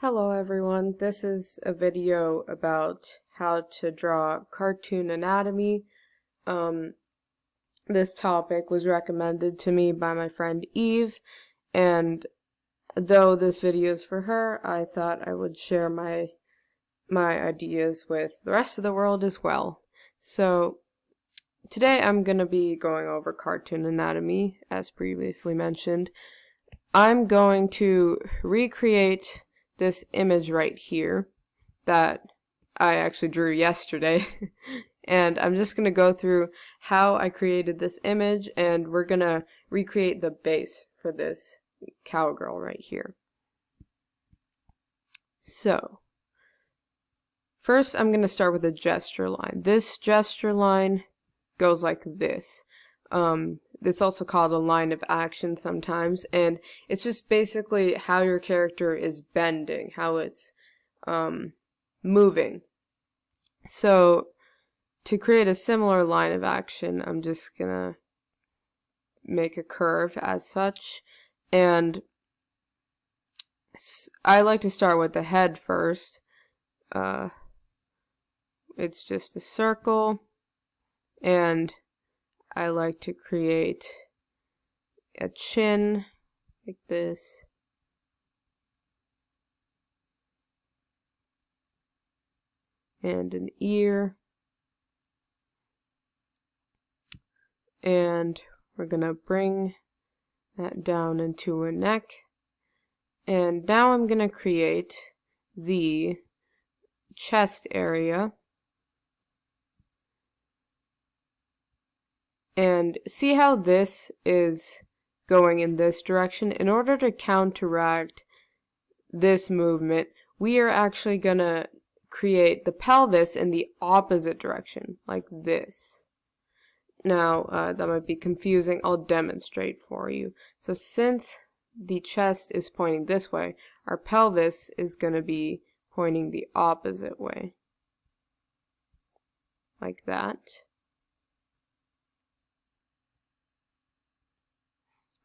Hello everyone, this is a video about how to draw cartoon anatomy. This topic was recommended to me by my friend Eve, and though this video is for her, I thought I would share my ideas with the rest of the world as well. So today I'm going to be going over cartoon anatomy, as previously mentioned. I'm going to recreate this image right here that I actually drew yesterday. And I'm just going to go through how I created this image, and we're going to recreate the base for this cowgirl right here. So, first I'm going to start with a gesture line. This gesture line goes like this. It's also called a line of action sometimes, and it's just basically how your character is bending, how it's moving. So to create a similar line of action, I'm just gonna make a curve as such, and I like to start with the head first. It's just a circle, and I like to create a chin like this, and an ear, and we're gonna bring that down into a neck. And now I'm gonna create the chest area, and see how this is going in this direction. In order to counteract this movement, we are actually gonna create the pelvis in the opposite direction, like this. Now, that might be confusing. I'll demonstrate for you. So since the chest is pointing this way, our pelvis is going to be pointing the opposite way. Like that.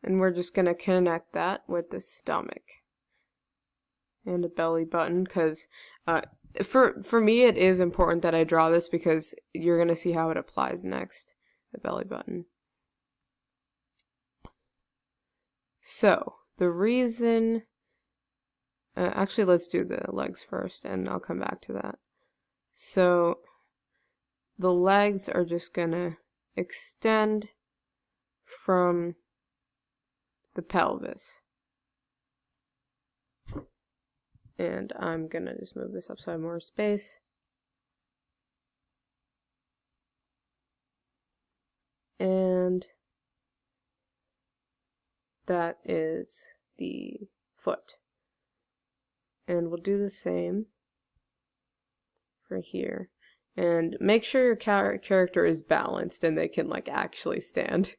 And we're just going to connect that with the stomach. And a belly button, because for me it is important that I draw this because you're going to see how it applies next. The belly button. So, the reason... actually, let's do the legs first, and I'll come back to that. So, the legs are just gonna extend from the pelvis. And I'm gonna just move this up so I have more space. And that is the foot. And we'll do the same for here. And make sure your character is balanced and they can like actually stand.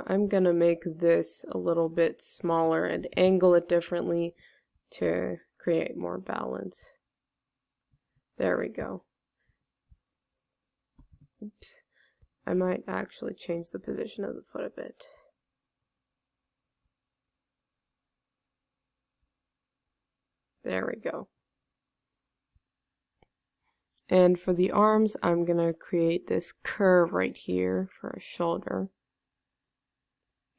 I'm gonna make this a little bit smaller and angle it differently to create more balance. There we go. Oops. I might actually change the position of the foot a bit. There we go. And for the arms, I'm gonna create this curve right here for a shoulder.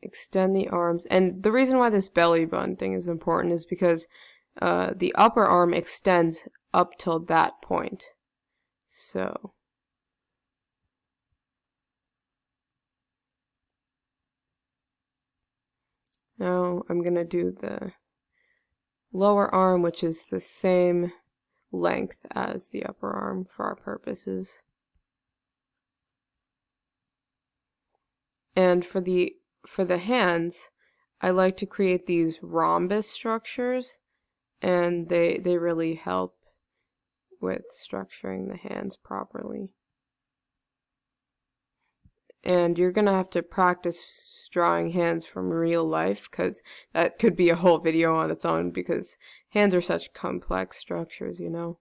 Extend the arms, and the reason why this belly button thing is important is because the upper arm extends up till that point. So now I'm gonna do the lower arm, which is the same length as the upper arm for our purposes. And for the hands, I like to create these rhombus structures, and they really help with structuring the hands properly. And you're gonna have to practice drawing hands from real life, because that could be a whole video on its own, because hands are such complex structures, you know.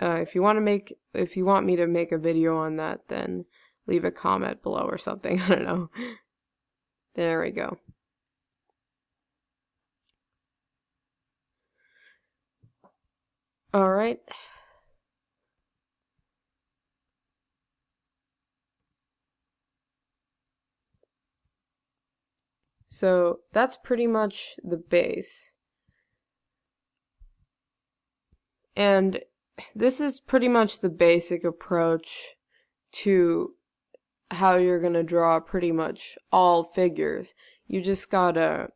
if you want me to make a video on that, then leave a comment below or something. I don't know. There we go. All right. So that's pretty much the base. And this is pretty much the basic approach to how you're going to draw pretty much all figures. You just gotta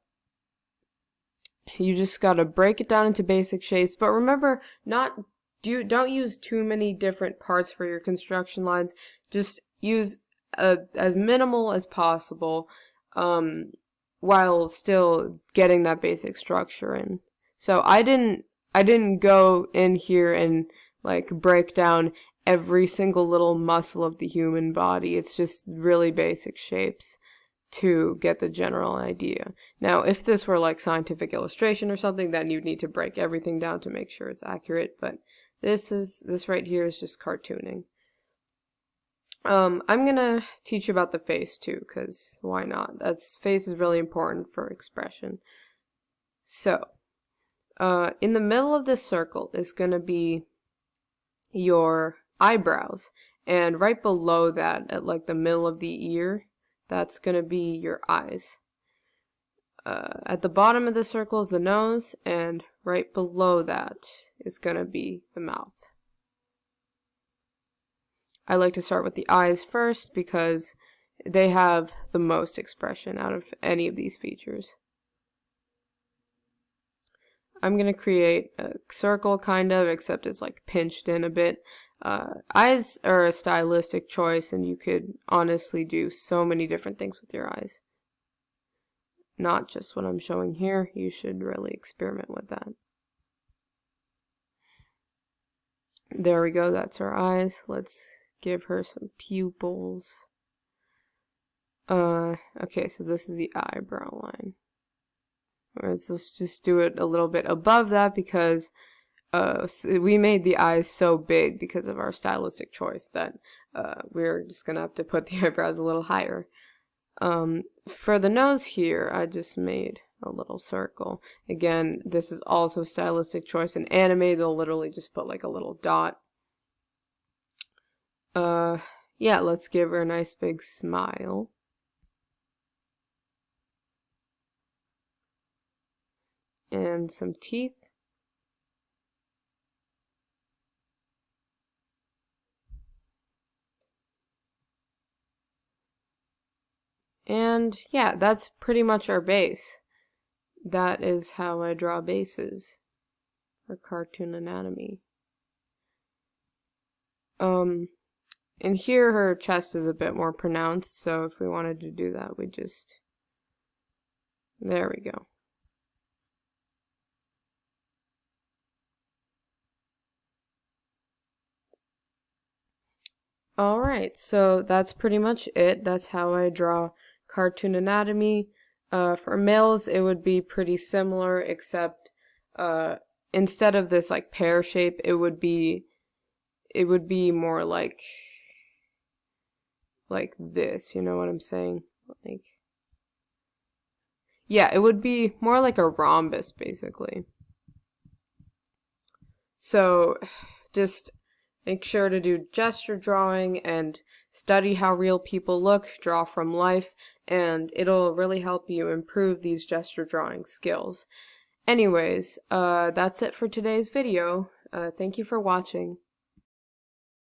break it down into basic shapes, but remember, don't use too many different parts for your construction lines. Just use as minimal as possible, while still getting that basic structure in. So I didn't go in here and like break down every single little muscle of the human body. It's just really basic shapes to get the general idea. Now, if this were like scientific illustration or something, then you'd need to break everything down to make sure it's accurate, but this right here is just cartooning. I'm gonna teach you about the face too, because why not? Face is really important for expression. So, in the middle of this circle is gonna be your eyebrows, and right below that, at like the middle of the ear, that's gonna be your eyes. At the bottom of the circle is the nose, and right below that is gonna be the mouth. I like to start with the eyes first because they have the most expression out of any of these features. I'm going to create a circle kind of, except it's like pinched in a bit. Eyes are a stylistic choice, and you could honestly do so many different things with your eyes. Not just what I'm showing here. You should really experiment with that. There we go, that's her eyes. Let's give her some pupils. Okay, so this is the eyebrow line. Let's just do it a little bit above that because we made the eyes so big because of our stylistic choice that we're just gonna have to put the eyebrows a little higher. For the nose here, I just made a little circle. Again, this is also a stylistic choice. In anime, they'll literally just put like a little dot. Yeah, let's give her a nice big smile. And some teeth. And yeah, that's pretty much our base. That is how I draw bases for cartoon anatomy. And here her chest is a bit more pronounced, so if we wanted to do that, we just... There we go. Alright, so that's pretty much it. That's how I draw cartoon anatomy. For males, it would be pretty similar, except instead of this like pear shape, it would be more like this, you know what I'm saying? Like, yeah, it would be more like a rhombus, basically. So, just make sure to do gesture drawing and study how real people look, draw from life, and it'll really help you improve these gesture drawing skills. Anyways, that's it for today's video. Thank you for watching.